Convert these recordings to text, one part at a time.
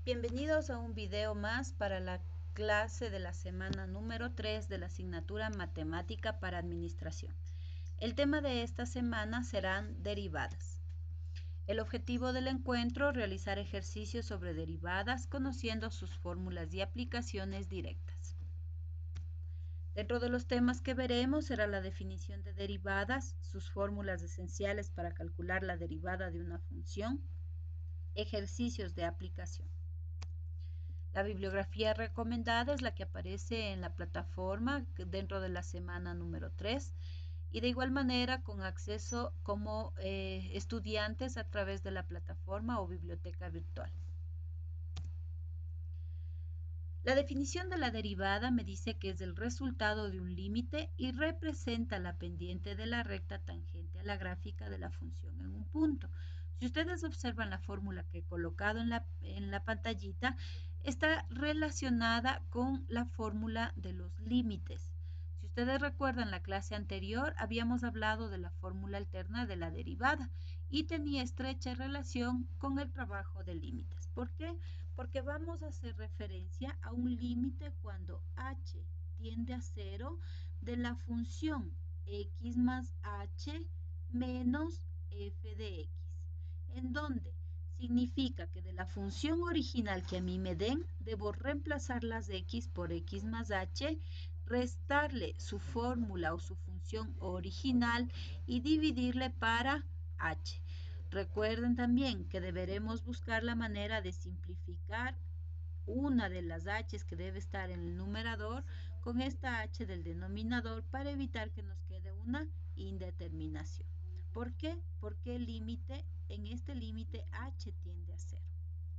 Bienvenidos a un video más para la clase de la semana número 3 de la asignatura Matemática para Administración. El tema de esta semana serán derivadas. El objetivo del encuentro, realizar ejercicios sobre derivadas conociendo sus fórmulas y aplicaciones directas. Dentro de los temas que veremos será la definición de derivadas, sus fórmulas esenciales para calcular la derivada de una función, ejercicios de aplicación. La bibliografía recomendada es la que aparece en la plataforma dentro de la semana número 3 y de igual manera con acceso como estudiantes a través de la plataforma o biblioteca virtual. La definición de la derivada me dice que es el resultado de un límite y representa la pendiente de la recta tangente a la gráfica de la función en un punto. Si ustedes observan la fórmula que he colocado en la pantallita, está relacionada con la fórmula de los límites. Si ustedes recuerdan la clase anterior, habíamos hablado de la fórmula alterna de la derivada y tenía estrecha relación con el trabajo de límites. ¿Por qué? Porque vamos a hacer referencia a un límite cuando h tiende a 0 de la función x más h menos f de x, en donde significa que de la función original que a mí me den, debo reemplazar las x por x más h, restarle su fórmula o su función original y dividirle para h. Recuerden también que deberemos buscar la manera de simplificar una de las h's que debe estar en el numerador con esta h del denominador para evitar que nos quede una indeterminación. ¿Por qué? Porque en este límite h tiende a 0.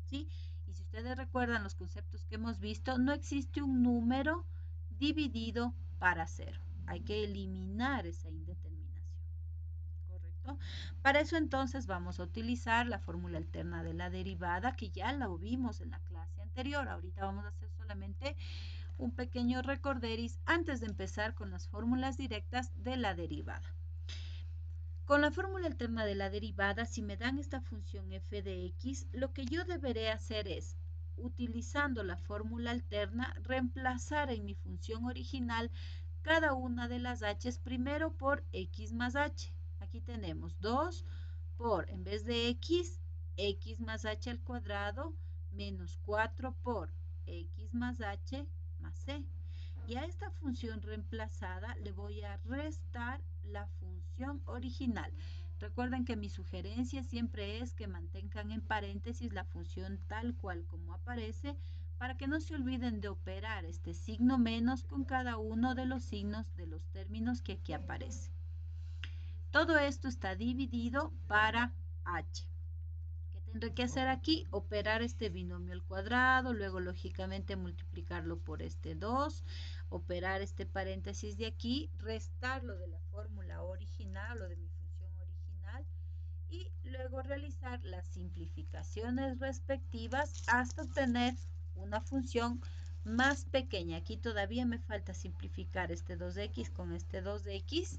¿Sí? Y si ustedes recuerdan los conceptos que hemos visto, no existe un número dividido para 0. Hay que eliminar esa indeterminación. ¿Correcto? Para eso entonces vamos a utilizar la fórmula alterna de la derivada que ya la vimos en la clase anterior. Ahorita vamos a hacer solamente un pequeño recorderis antes de empezar con las fórmulas directas de la derivada. Con la fórmula alterna de la derivada, si me dan esta función f de x, lo que yo deberé hacer es, utilizando la fórmula alterna, reemplazar en mi función original cada una de las h's primero por x más h. Aquí tenemos 2 por, en vez de x más h al cuadrado, menos 4 por x más h más c. Y a esta función reemplazada le voy a restar la función original. Recuerden que mi sugerencia siempre es que mantengan en paréntesis la función tal cual como aparece para que no se olviden de operar este signo menos con cada uno de los signos de los términos que aquí aparece. Todo esto está dividido para h. ¿Qué tendré que hacer aquí? Operar este binomio al cuadrado, luego lógicamente multiplicarlo por este 2, operar este paréntesis de aquí, restarlo de la fórmula original o de mi función original y luego realizar las simplificaciones respectivas hasta obtener una función más pequeña. Aquí todavía me falta simplificar este 2x con este 2x.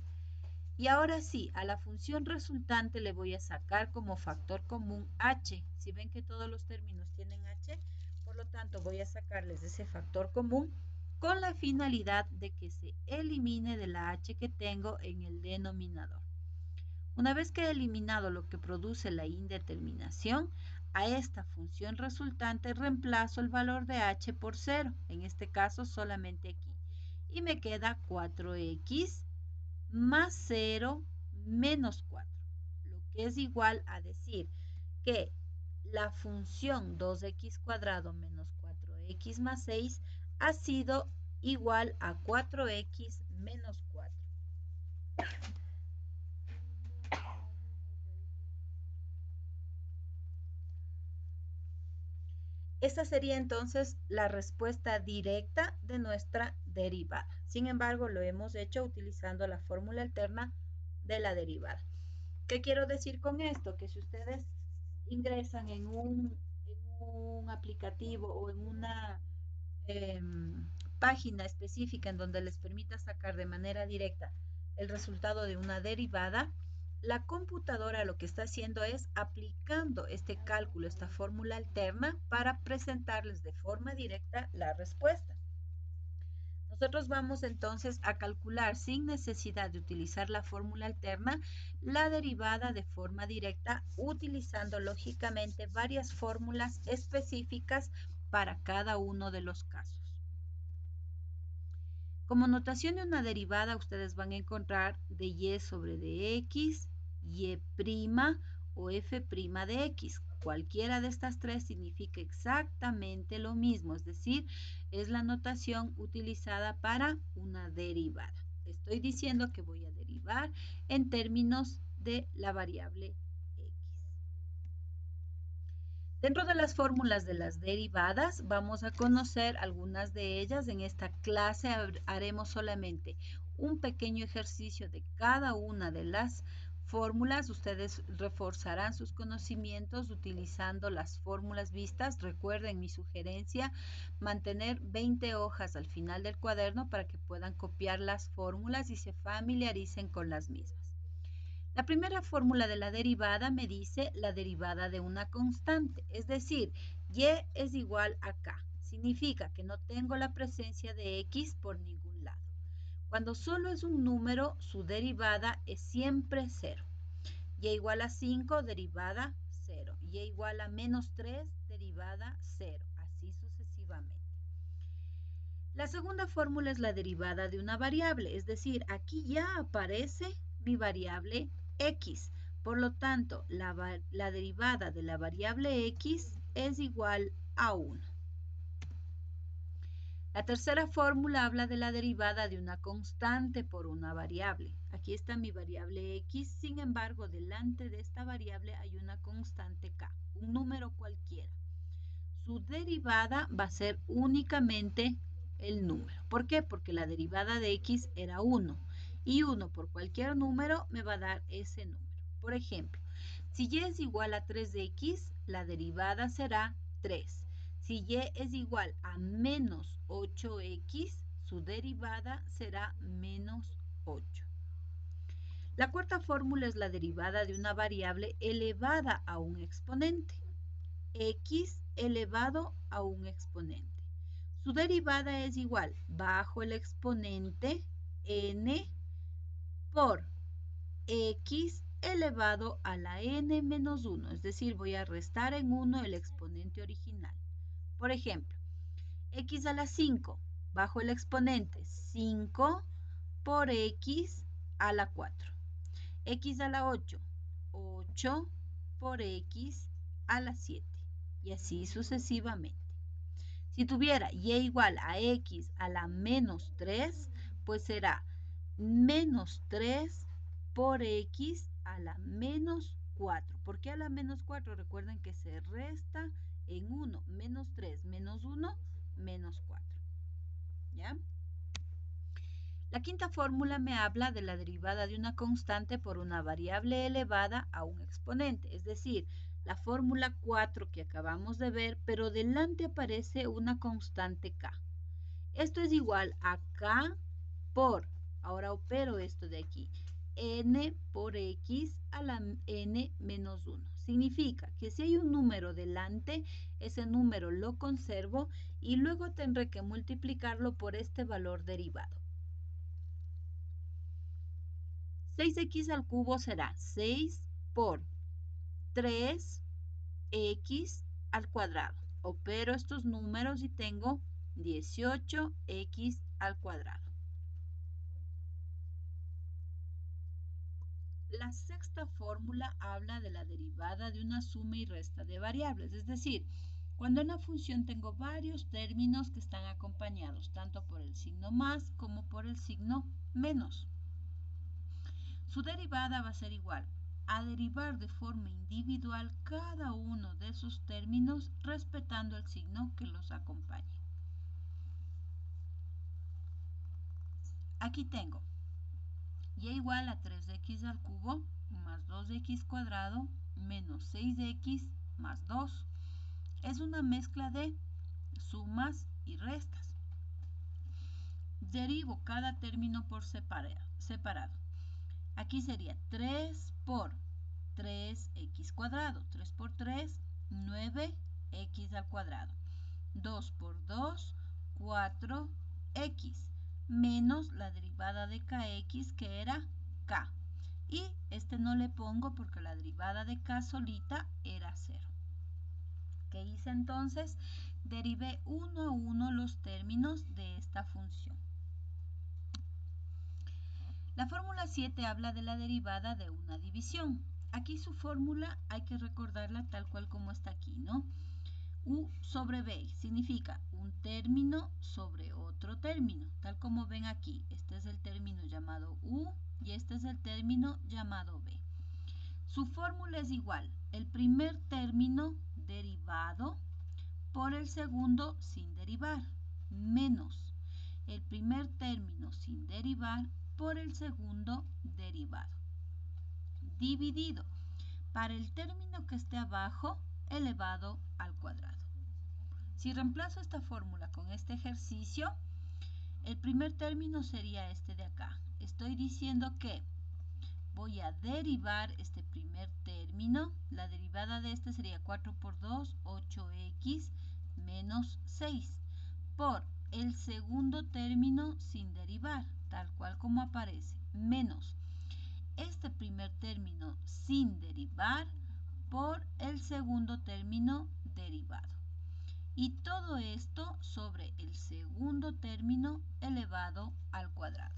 Y ahora sí, a la función resultante le voy a sacar como factor común h. Si ven que todos los términos tienen h, por lo tanto voy a sacarles ese factor común con la finalidad de que se elimine de la h que tengo en el denominador. Una vez que he eliminado lo que produce la indeterminación, a esta función resultante reemplazo el valor de h por 0, en este caso solamente aquí. Y me queda 4x más 0 menos 4, lo que es igual a decir que la función 2x cuadrado menos 4x más 6 ha sido igual a 4x menos 4. Esta sería entonces la respuesta directa de nuestra derivada. Sin embargo, lo hemos hecho utilizando la fórmula alterna de la derivada. ¿Qué quiero decir con esto? Que si ustedes ingresan en un aplicativo o en una página específica en donde les permita sacar de manera directa el resultado de una derivada, La computadora lo que está haciendo es aplicando este cálculo, esta fórmula alterna, para presentarles de forma directa la respuesta. Nosotros vamos entonces a calcular sin necesidad de utilizar la fórmula alterna la derivada de forma directa, utilizando lógicamente varias fórmulas específicas para cada uno de los casos. Como notación de una derivada, ustedes van a encontrar de y sobre de x, y' o f' de x. Cualquiera de estas tres significa exactamente lo mismo, es decir, es la notación utilizada para una derivada. Estoy diciendo que voy a derivar en términos de la variable x. Dentro de las fórmulas de las derivadas, vamos a conocer algunas de ellas. En esta clase haremos solamente un pequeño ejercicio de cada una de las fórmulas. Ustedes reforzarán sus conocimientos utilizando las fórmulas vistas. Recuerden mi sugerencia, mantener 20 hojas al final del cuaderno para que puedan copiar las fórmulas y se familiaricen con las mismas. La primera fórmula de la derivada me dice la derivada de una constante, es decir, y es igual a k. Significa que no tengo la presencia de x por ningún lado. Cuando solo es un número, su derivada es siempre 0. Y igual a 5, derivada 0. Y igual a menos 3, derivada 0. Así sucesivamente. La segunda fórmula es la derivada de una variable, es decir, aquí ya aparece mi variable x. Por lo tanto, la derivada de la variable x es igual a 1. La tercera fórmula habla de la derivada de una constante por una variable. Aquí está mi variable x, sin embargo, delante de esta variable hay una constante k, un número cualquiera. Su derivada va a ser únicamente el número. ¿Por qué? Porque la derivada de x era 1 y 1 por cualquier número me va a dar ese número. Por ejemplo, si y es igual a 3x, la derivada será 3. Si y es igual a menos 8x, su derivada será menos 8. La cuarta fórmula es la derivada de una variable elevada a un exponente. X elevado a un exponente. Su derivada es igual bajo el exponente n por x elevado a la n menos 1, es decir, voy a restar en 1 el exponente original. Por ejemplo, x a la 5 bajo el exponente 5 por x a la 4. X a la 8, 8 por x a la 7. Y así sucesivamente. Si tuviera y igual a x a la menos 3, pues será menos 3 por x a la menos 4. ¿Por qué a la menos 4? Recuerden que se resta en 1. Menos 3 menos 1, menos 4. ¿Ya? La quinta fórmula me habla de la derivada de una constante por una variable elevada a un exponente, es decir, la fórmula 4 que acabamos de ver, pero delante aparece una constante k. Esto es igual a k por, ahora opero esto de aquí, n por x a la n menos 1. Significa que si hay un número delante, ese número lo conservo y luego tendré que multiplicarlo por este valor derivado. 6x al cubo será 6 por 3x al cuadrado. Opero estos números y tengo 18x al cuadrado. La sexta fórmula habla de la derivada de una suma y resta de variables, es decir, cuando en la función tengo varios términos que están acompañados tanto por el signo más como por el signo menos. Su derivada va a ser igual a derivar de forma individual cada uno de esos términos respetando el signo que los acompañe. Aquí tengo y igual a 3x al cubo más 2x cuadrado menos 6x más 2. Es una mezcla de sumas y restas. Derivo cada término por separado. Aquí sería 3 por 3x cuadrado. 3 por 3, 9x al cuadrado. 2 por 2, 4x, menos la derivada de kx, que era k. Y este no le pongo porque la derivada de k solita era 0. ¿Qué hice entonces? Derivé uno a uno los términos de esta función. La fórmula 7 habla de la derivada de una división. Aquí su fórmula hay que recordarla tal cual como está aquí, ¿no? U sobre B significa un término sobre otro término, tal como ven aquí. Este es el término llamado U y este es el término llamado B. Su fórmula es igual, el primer término derivado por el segundo sin derivar, menos el primer término sin derivar por el segundo derivado, dividido para el término que esté abajo elevado al cuadrado. Si reemplazo esta fórmula con este ejercicio, el primer término sería este de acá. Estoy diciendo que voy a derivar este primer término. La derivada de este sería 4 por 2, 8x menos 6. Por el segundo término sin derivar, tal cual como aparece, menos este primer término sin derivar por el segundo término derivado. Y todo esto sobre el segundo término elevado al cuadrado.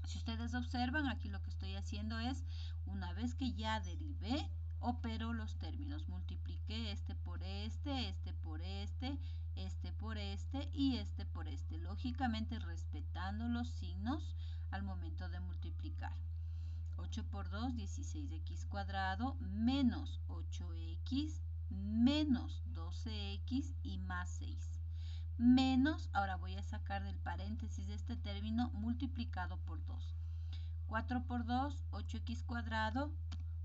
Si ustedes observan, aquí lo que estoy haciendo es, una vez que ya derivé, opero los términos. Multipliqué este por este, este por este, este por este y este por este. Lógicamente respetando los signos al momento de multiplicar. 8 por 2, 16x cuadrado, menos 8x, menos 12x y más 6. Menos, ahora voy a sacar del paréntesis este término multiplicado por 2. 4 por 2, 8x cuadrado,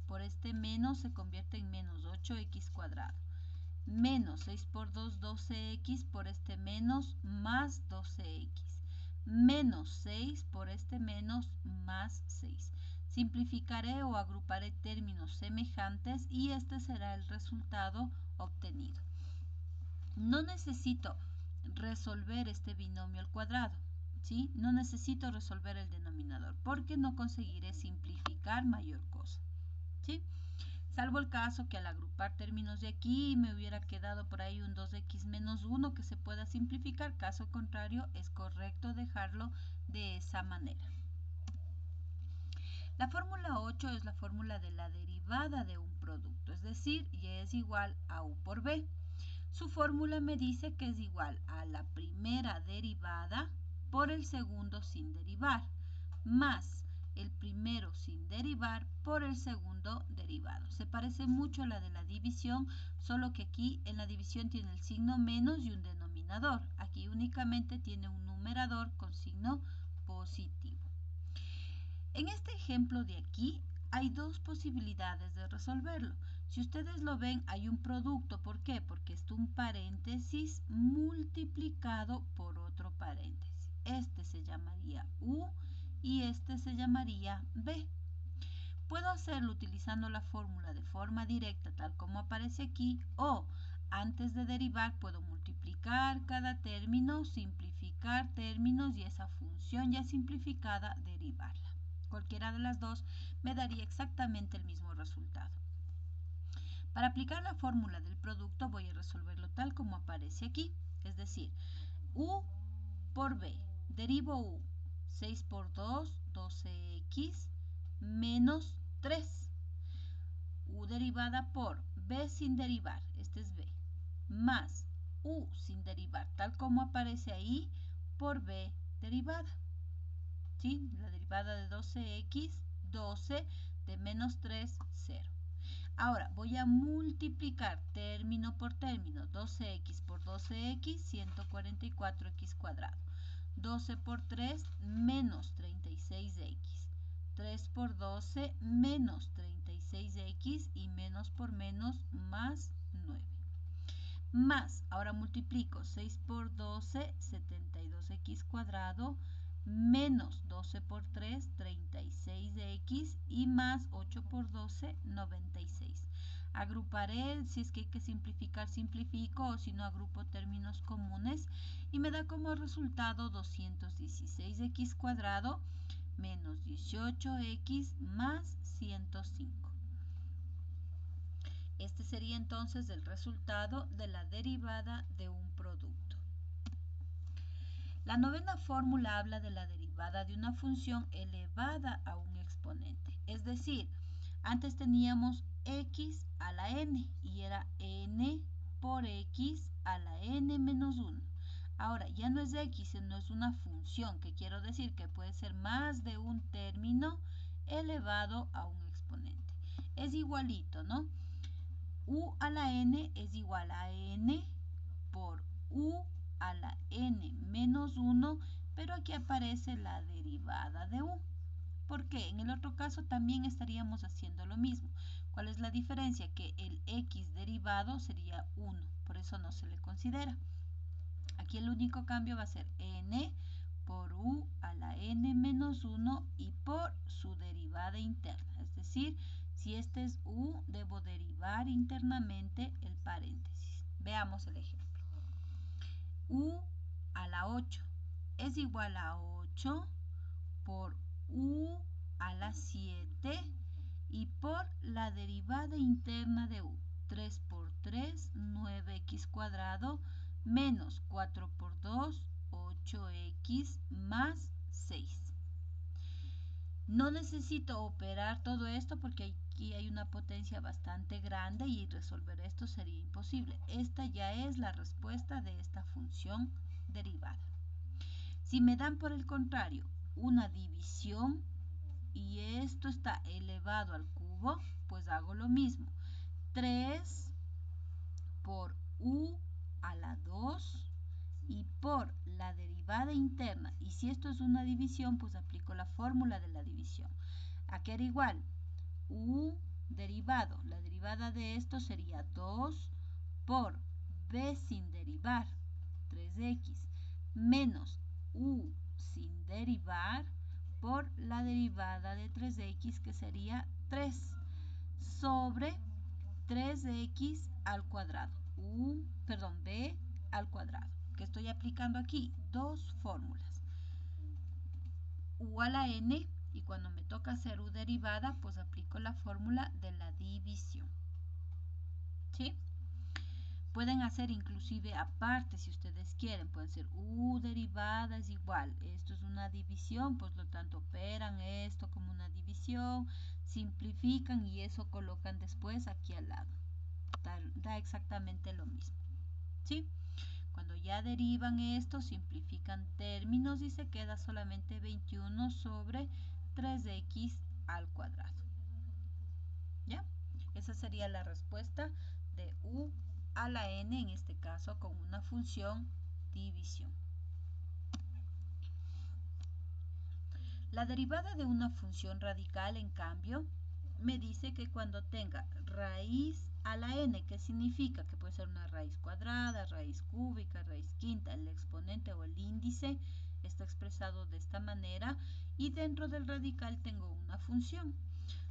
por este menos se convierte en menos 8x cuadrado. Menos 6 por 2, 12x, por este menos, más 12x. Menos 6 por este menos, más 6. Simplificaré o agruparé términos semejantes y este será el resultado obtenido. No necesito resolver este binomio al cuadrado, ¿sí? No necesito resolver el denominador porque no conseguiré simplificar mayor cosa, ¿sí? Salvo el caso que al agrupar términos de aquí me hubiera quedado por ahí un 2x menos 1 que se pueda simplificar. Caso contrario, es correcto dejarlo de esa manera. La fórmula 8 es la fórmula de la derivada de un producto, es decir, y es igual a u por b. Su fórmula me dice que es igual a la primera derivada por el segundo sin derivar, más el primero sin derivar por el segundo derivado. Se parece mucho a la de la división, solo que aquí en la división tiene el signo menos y un denominador. Aquí únicamente tiene un numerador con signo positivo. En este ejemplo de aquí hay dos posibilidades de resolverlo. Si ustedes lo ven, hay un producto. ¿Por qué? Porque es un paréntesis multiplicado por otro paréntesis. Este se llamaría U y este se llamaría B. Puedo hacerlo utilizando la fórmula de forma directa, tal como aparece aquí, o antes de derivar puedo multiplicar cada término, simplificar términos y esa función ya simplificada derivarla. Cualquiera de las dos me daría exactamente el mismo resultado. Para aplicar la fórmula del producto voy a resolverlo tal como aparece aquí, es decir, U por B, derivo U, 6 por 2, 12x, menos 3. U derivada por B sin derivar, este es B, más U sin derivar, tal como aparece ahí, por B derivada. ¿Sí? La derivada de 12x, 12, de menos 3, 0. Ahora voy a multiplicar término por término. 12x por 12x, 144x cuadrado. 12 por 3, menos 36x. 3 por 12, menos 36x y menos por menos, más 9. Más, ahora multiplico 6 por 12, 72x cuadrado, menos 12 por 3, 36x y más 8 por 12, 96. Agruparé, si es que hay que simplificar, simplifico, o si no agrupo términos comunes y me da como resultado 216x cuadrado menos 18x más 105. Este sería entonces el resultado de la derivada de un producto. La novena fórmula habla de la derivada de una función elevada a un exponente. Es decir, antes teníamos x a la n y era n por x a la n menos 1. Ahora ya no es x, sino es una función, que quiero decir que puede ser más de un término elevado a un exponente. Es igualito, ¿no? U a la n es igual a n por u a la n menos 1, pero aquí aparece la derivada de u. ¿Por qué? En el otro caso también estaríamos haciendo lo mismo. ¿Cuál es la diferencia? Que el x derivado sería 1, por eso no se le considera. Aquí el único cambio va a ser n por u a la n menos 1 y por su derivada interna. Es decir, si este es u, debo derivar internamente el paréntesis. Veamos el ejemplo. U a la 8 es igual a 8 por u a la 7 y por la derivada interna de u. 3 por 3, 9x cuadrado, menos 4 por 2, 8x más 6. No necesito operar todo esto porque aquí hay una potencia bastante grande y resolver esto sería imposible. Esta ya es la respuesta de esta función derivada. Si me dan por el contrario una división y esto está elevado al cubo, pues hago lo mismo. 3 por u a la 2 y por la derivada interna. Y si esto es una división, pues aplico la fórmula de la división. Aquí era igual. U derivado. La derivada de esto sería 2 por b sin derivar, 3x, menos u sin derivar por la derivada de 3x, que sería 3, sobre 3x al cuadrado, b al cuadrado, que estoy aplicando aquí dos fórmulas, u a la n, y cuando me toca hacer u derivada, pues aplico la fórmula de la división. ¿Sí? Pueden hacer inclusive aparte si ustedes quieren, pueden ser u derivada es igual, esto es una división, por lo tanto operan esto como una división, simplifican y eso colocan después aquí al lado. Da exactamente lo mismo. ¿Sí? Cuando ya derivan esto, simplifican términos y se queda solamente 21 sobre 3x al cuadrado. ¿Ya? Esa sería la respuesta de u a la n, en este caso con una función división. La derivada de una función radical, en cambio, me dice que cuando tenga raíz a la n, que significa que puede ser una raíz cuadrada, raíz cúbica, raíz quinta, el exponente o el índice está expresado de esta manera, y dentro del radical tengo una función.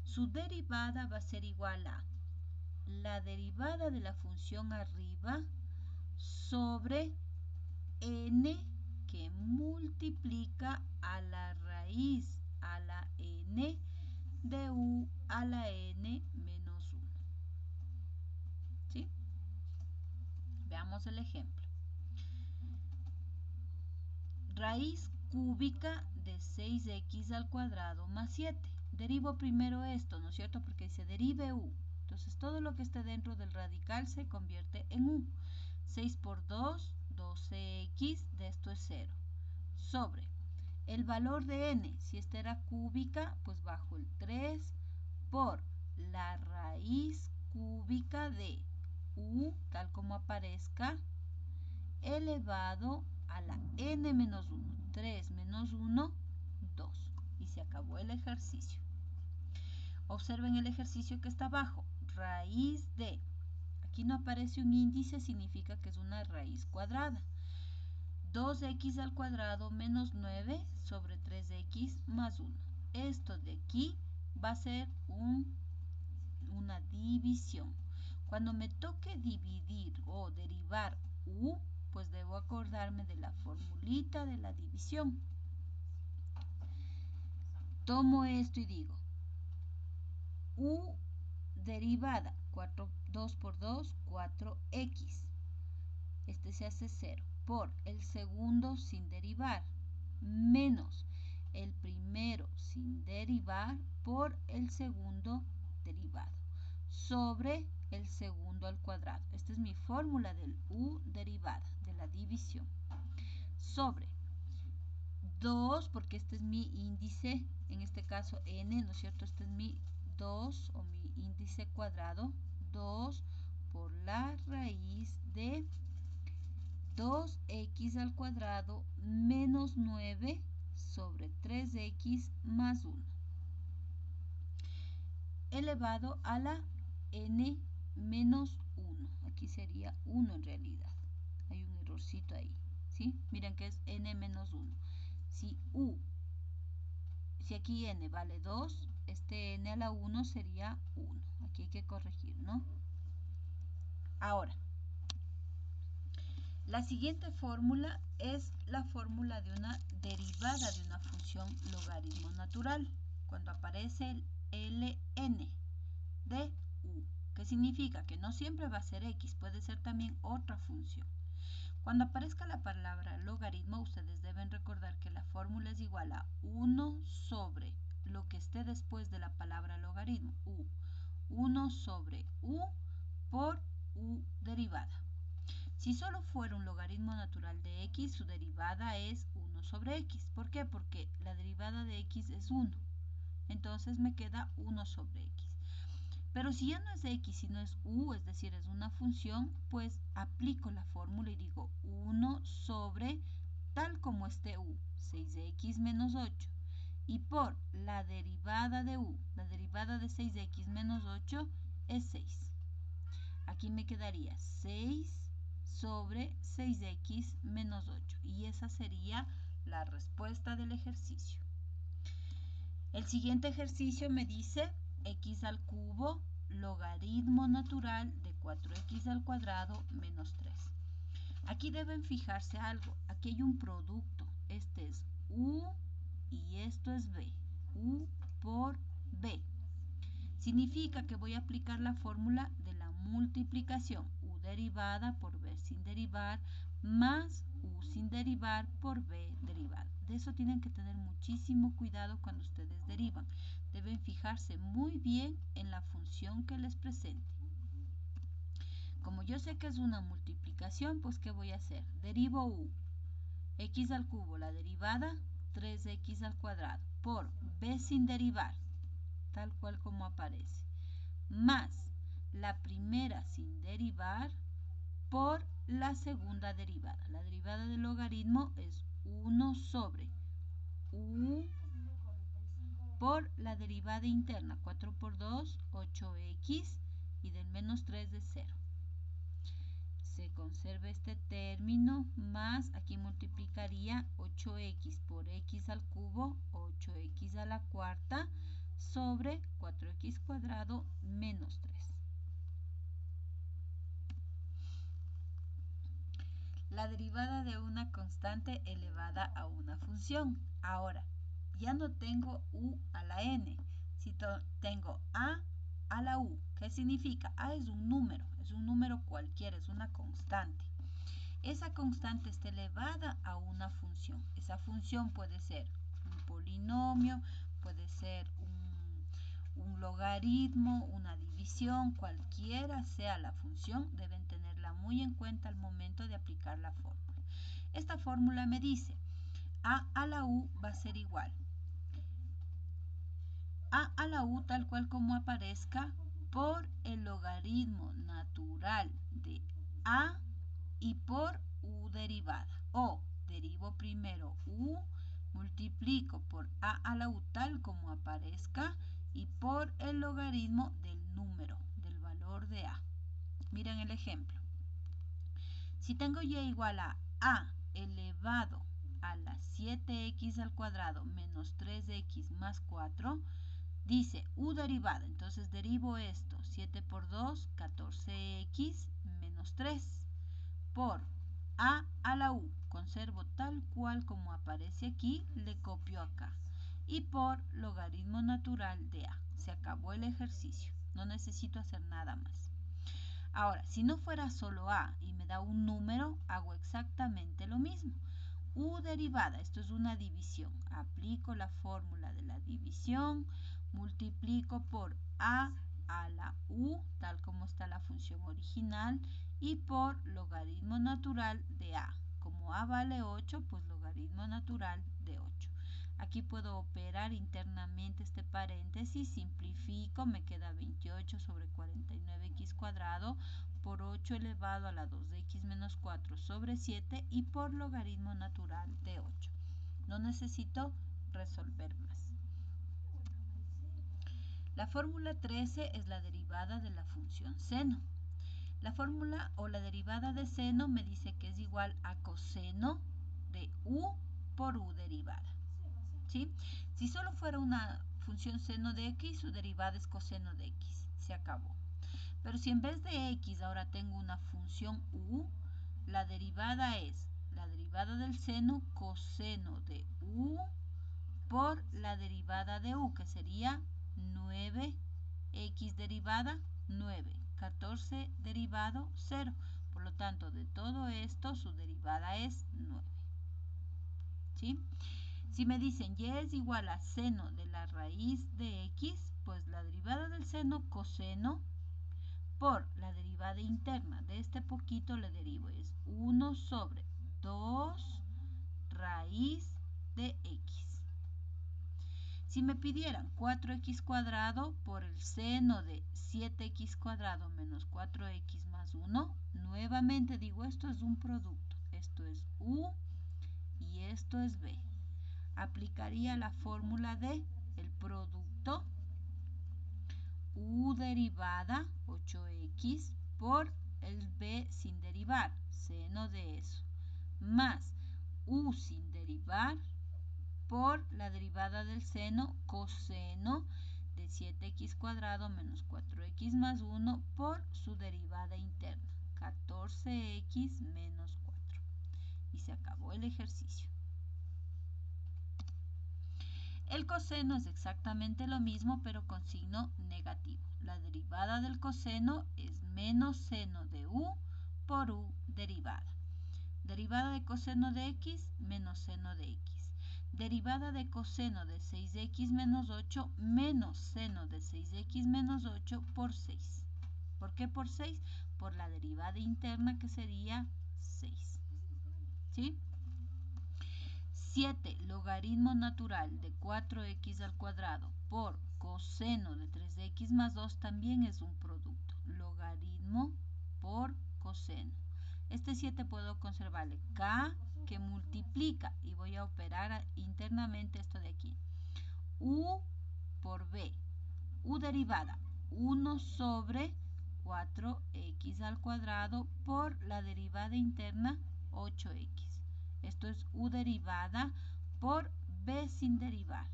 Su derivada va a ser igual a la derivada de la función arriba sobre n, que multiplica a la raíz a la n de u a la n menos 1. ¿Sí? Veamos el ejemplo. Raíz cúbica de 6x al cuadrado más 7. Derivo primero esto, ¿no es cierto? Porque se derive u. Entonces todo lo que esté dentro del radical se convierte en u. 6 por 2, 12x, de esto es 0. Sobre el valor de n, si esta era cúbica, pues bajo el 3 por la raíz cúbica de u, tal como aparezca, elevado a la n menos 1. 3 menos 1, 2. Y se acabó el ejercicio. Observen el ejercicio que está abajo. Raíz de. Aquí no aparece un índice, significa que es una raíz cuadrada. 2x al cuadrado menos 9 sobre 3x más 1. Esto de aquí va a ser una división. Cuando me toque dividir o derivar u, pues debo acordarme de la formulita de la división. Tomo esto y digo u derivada 2 por 2, 4x. Este se hace 0 por el segundo sin derivar menos el primero sin derivar por el segundo derivado sobre el segundo al cuadrado. Esta es mi fórmula del u derivada, de la división. Sobre 2, porque este es mi índice, en este caso n, ¿no es cierto? Este es mi 2 o mi índice cuadrado, 2 por la raíz de 2x al cuadrado menos 9 sobre 3x más 1 elevado a la n menos 1. Aquí sería 1 en realidad. Hay un errorcito ahí, ¿sí? Miren que es n menos 1. Si aquí n vale 2, este n a la 1 sería 1. Aquí hay que corregir, ¿no? Ahora, la siguiente fórmula es la fórmula de una derivada de una función logaritmo natural, cuando aparece el ln de u, que significa que no siempre va a ser x, puede ser también otra función. Cuando aparezca la palabra logaritmo, ustedes deben recordar que la fórmula es igual a 1 sobre lo que esté después de la palabra logaritmo, u. 1 sobre u por u derivada. Si solo fuera un logaritmo natural de x, su derivada es 1 sobre x. ¿Por qué? Porque la derivada de x es 1. Entonces me queda 1 sobre x. Pero si ya no es x, sino es u, es decir, es una función, pues aplico la fórmula y digo 1 sobre tal como esté u, 6x menos 8. Y por la derivada de u, la derivada de 6x menos 8 es 6. Aquí me quedaría 6 sobre 6x menos 8. Y esa sería la respuesta del ejercicio. El siguiente ejercicio me dice x al cubo logaritmo natural de 4x al cuadrado menos 3. Aquí deben fijarse algo. Aquí hay un producto. Este es u y esto es b. U por b. Significa que voy a aplicar la fórmula de la multiplicación. U derivada por b sin derivar más u sin derivar por b derivada. De eso tienen que tener muchísimo cuidado cuando ustedes derivan. Deben fijarse muy bien en la función que les presente. Como yo sé que es una multiplicación, pues ¿qué voy a hacer? Derivo u. X al cubo, la derivada, 3x al cuadrado, por b sin derivar, tal cual como aparece, más la primera sin derivar por la segunda derivada. La derivada del logaritmo es 1 sobre u por la derivada interna, 4 por 2, 8x, y del menos 3 de 0. Se conserva este término, más aquí multiplicaría 8x por x al cubo, 8x a la cuarta, sobre 4x cuadrado menos 3. La derivada de una constante elevada a una función. Ahora, ya no tengo u a la n, sino tengo a la u. ¿Qué significa? A es un número cualquiera, es una constante. Esa constante está elevada a una función. Esa función puede ser un polinomio, puede ser un logaritmo, una división, cualquiera sea la función, deben tenerla muy en cuenta al momento de aplicar la fórmula. Esta fórmula me dice a la u va a ser igual a la u tal cual como aparezca por el logaritmo natural de a y por u derivada. O derivo primero u, multiplico por a la u tal como aparezca y por el logaritmo del número, del valor de a. Miren el ejemplo. Si tengo y igual a elevado a la 7x al cuadrado menos 3x más 4, dice u derivada, entonces derivo esto, 7 por 2, 14x menos 3, por a la u, conservo tal cual como aparece aquí, le copio acá, y por logaritmo natural de a. Se acabó el ejercicio, no necesito hacer nada más. Ahora, si no fuera solo a y me da un número, hago exactamente lo mismo. U derivada, esto es una división. Aplico la fórmula de la división, multiplico por a la u, tal como está la función original, y por logaritmo natural de a. Como a vale 8, pues logaritmo natural de 8. Aquí puedo operar internamente este paréntesis, simplifico, me queda 28 sobre 49x cuadrado por 8 elevado a la 2 de x menos 4 sobre 7 y por logaritmo natural de 8. No necesito resolver más. La fórmula 13 es la derivada de la función seno. La fórmula o la derivada de seno me dice que es igual a coseno de u por u derivada. ¿Sí? Si solo fuera una función seno de x, su derivada es coseno de x. Se acabó. Pero si en vez de x ahora tengo una función u, la derivada es la derivada del seno coseno de u por la derivada de u, que sería 9x derivada 9, 14 derivado 0. Por lo tanto, de todo esto, su derivada es 9. ¿Sí? Si me dicen y es igual a seno de la raíz de x, pues la derivada del seno coseno por la derivada interna de este poquito le derivo, es 1 sobre 2 raíz de x. Si me pidieran 4x cuadrado por el seno de 7x cuadrado menos 4x más 1, nuevamente digo, esto es un producto, esto es u y esto es b. Aplicaría la fórmula de el producto u derivada 8x por el b sin derivar, seno de eso, más u sin derivar por la derivada del seno coseno de 7x cuadrado menos 4x más 1 por su derivada interna, 14x menos 4. Y se acabó el ejercicio. El coseno es exactamente lo mismo, pero con signo negativo. La derivada del coseno es menos seno de u por u derivada. Derivada de coseno de x menos seno de x. Derivada de coseno de 6x menos 8 menos seno de 6x menos 8 por 6. ¿Por qué por 6? Por la derivada interna, que sería 6. ¿Sí? 7 logaritmo natural de 4x al cuadrado por coseno de 3x más 2 también es un producto. Logaritmo por coseno. Este 7 puedo conservarle k, que multiplica, y voy a operar internamente esto de aquí. U por b. U derivada 1 sobre 4x al cuadrado por la derivada interna 8x. Esto es u derivada por b sin derivar,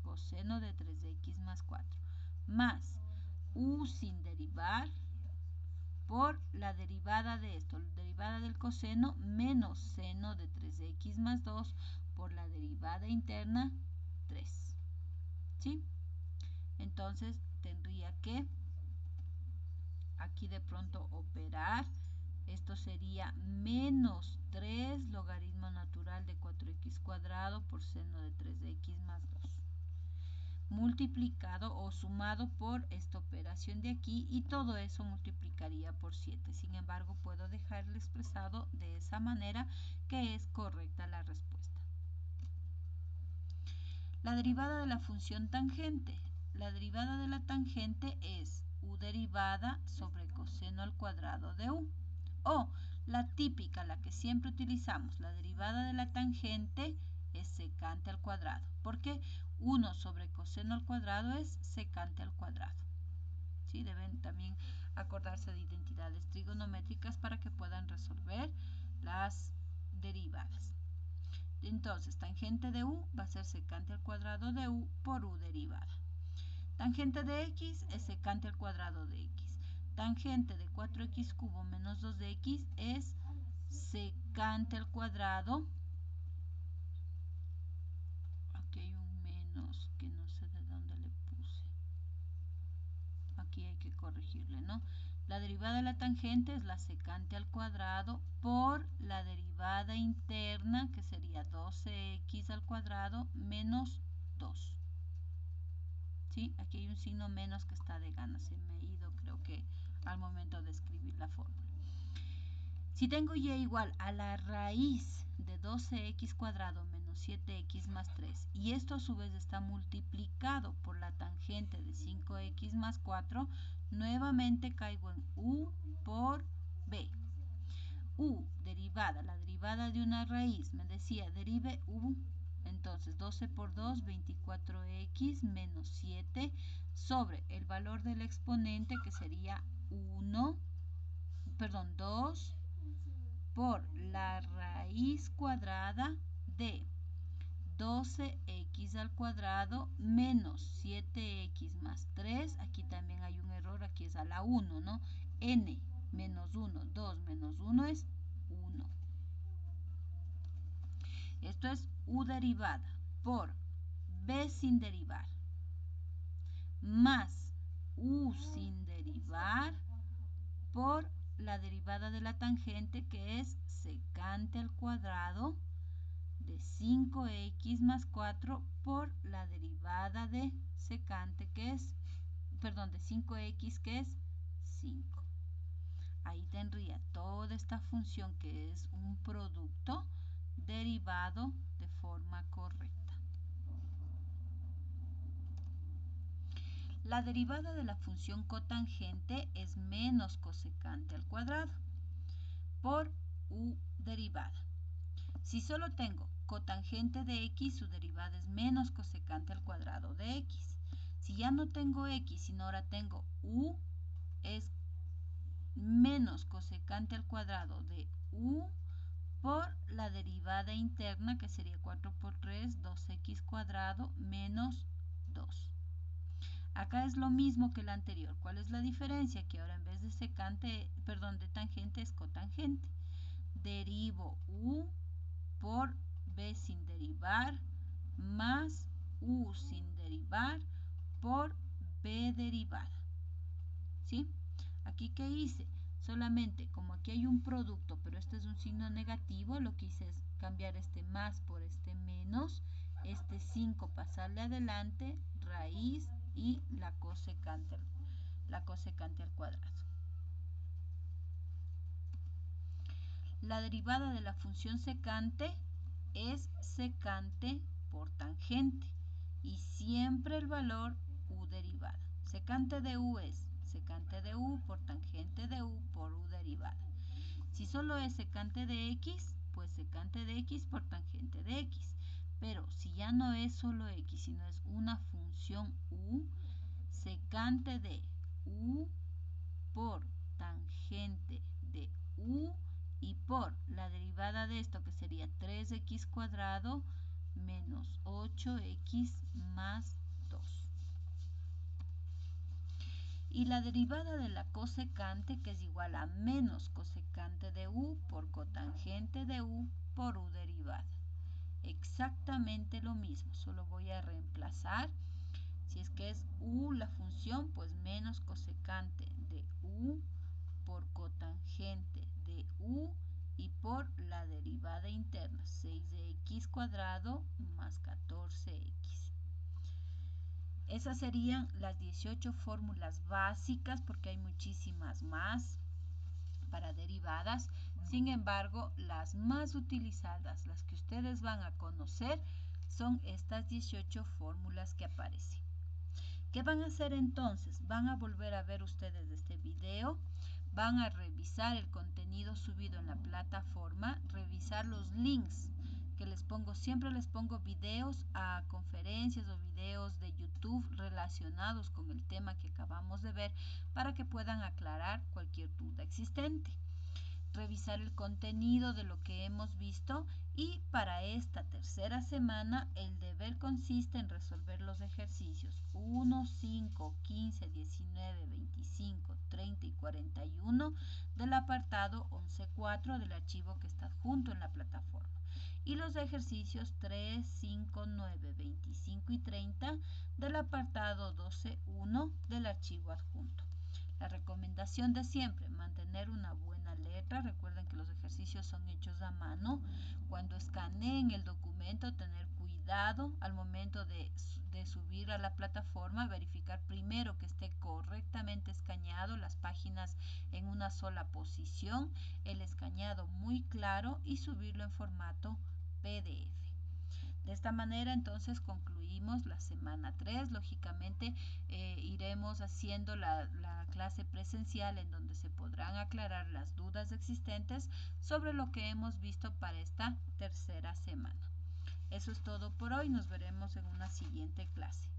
coseno de 3x más 4, más u sin derivar por la derivada de esto, la derivada del coseno menos seno de 3x más 2 por la derivada interna 3. ¿Sí? Entonces tendría que aquí de pronto operar. Esto sería menos 3 logaritmo natural de 4x cuadrado por seno de 3x más 2. Multiplicado o sumado por esta operación de aquí, y todo eso multiplicaría por 7. Sin embargo, puedo dejarlo expresado de esa manera, que es correcta la respuesta. La derivada de la función tangente. La derivada de la tangente es u derivada sobre coseno al cuadrado de u. O la típica, la que siempre utilizamos, la derivada de la tangente es secante al cuadrado. Porque 1 sobre coseno al cuadrado es secante al cuadrado. ¿Sí? Deben también acordarse de identidades trigonométricas para que puedan resolver las derivadas. Entonces, tangente de u va a ser secante al cuadrado de u por u derivada. Tangente de x es secante al cuadrado de x. Tangente de 4x cubo menos 2x es secante al cuadrado. Aquí hay un menos que no sé de dónde le puse. Aquí hay que corregirle, ¿no? La derivada de la tangente es la secante al cuadrado por la derivada interna, que sería 12x al cuadrado menos 2. ¿Sí? Aquí hay un signo menos que está de ganas. Se me ha ido, creo que, al momento de escribir la fórmula. Si tengo y igual a la raíz de 12x cuadrado menos 7x más 3 y esto a su vez está multiplicado por la tangente de 5x más 4, nuevamente caigo en u por b. U derivada, la derivada de una raíz, me decía derive u, entonces 12 por 2, 24x menos 7 sobre el valor del exponente que sería 2 por la raíz cuadrada de 12x al cuadrado menos 7x más 3. Aquí también hay un error, aquí es a la 1, ¿no? N menos 1, 2 menos 1 es 1. Esto es u derivada por b sin derivar más u sin derivar por la derivada de la tangente, que es secante al cuadrado de 5x más 4 por la derivada de secante, que es, perdón, de 5x, que es 5. Ahí tendría toda esta función que es un producto derivado de forma correcta. La derivada de la función cotangente es menos cosecante al cuadrado por u derivada. Si solo tengo cotangente de x, su derivada es menos cosecante al cuadrado de x. Si ya no tengo x, sino ahora tengo u, es menos cosecante al cuadrado de u por la derivada interna, que sería 4 por 3, 2x cuadrado menos 2. Acá es lo mismo que el anterior. ¿Cuál es la diferencia? Que ahora en vez de de tangente es cotangente. Derivo u por b sin derivar más u sin derivar por b derivada. ¿Sí? Aquí, ¿qué hice? Solamente, como aquí hay un producto, pero este es un signo negativo, lo que hice es cambiar este más por este menos, este 5 pasarle adelante, raíz y la cosecante al cuadrado. La derivada de la función secante es secante por tangente y siempre el valor u derivada. Secante de u es secante de u por tangente de u por u derivada. Si solo es secante de x, pues secante de x por tangente de x. Pero si ya no es solo x, sino es una función u, secante de u por tangente de u y por la derivada de esto, que sería 3x cuadrado menos 8x más 2. Y la derivada de la cosecante, que es igual a menos cosecante de u por cotangente de u por u derivada. Exactamente lo mismo, solo voy a reemplazar. Si es que es u la función, pues menos cosecante de u por cotangente de u y por la derivada interna, 6 de x cuadrado más 14x. Esas serían las 18 fórmulas básicas, porque hay muchísimas más para derivadas. Sin embargo, las más utilizadas, las que ustedes van a conocer, son estas 18 fórmulas que aparecen. ¿Qué van a hacer entonces? Van a volver a ver ustedes este video, van a revisar el contenido subido en la plataforma, revisar los links que les pongo. Siempre les pongo videos a conferencias o videos de YouTube relacionados con el tema que acabamos de ver para que puedan aclarar cualquier duda existente. revisar el contenido de lo que hemos visto, y para esta tercera semana el deber consiste en resolver los ejercicios 1, 5, 15, 19, 25, 30 y 41 del apartado 11.4 del archivo que está adjunto en la plataforma, y los ejercicios 3, 5, 9, 25 y 30 del apartado 12.1 del archivo adjunto. La recomendación de siempre, mantener una buena letra. Recuerden que los ejercicios son hechos a mano. Cuando escaneen el documento, tener cuidado al momento de subir a la plataforma, verificar primero que esté correctamente escaneado, las páginas en una sola posición, el escaneado muy claro, y subirlo en formato PDF. De esta manera entonces concluimos la semana 3. Lógicamente iremos haciendo la clase presencial, en donde se podrán aclarar las dudas existentes sobre lo que hemos visto para esta tercera semana. Eso es todo por hoy. Nos veremos en una siguiente clase.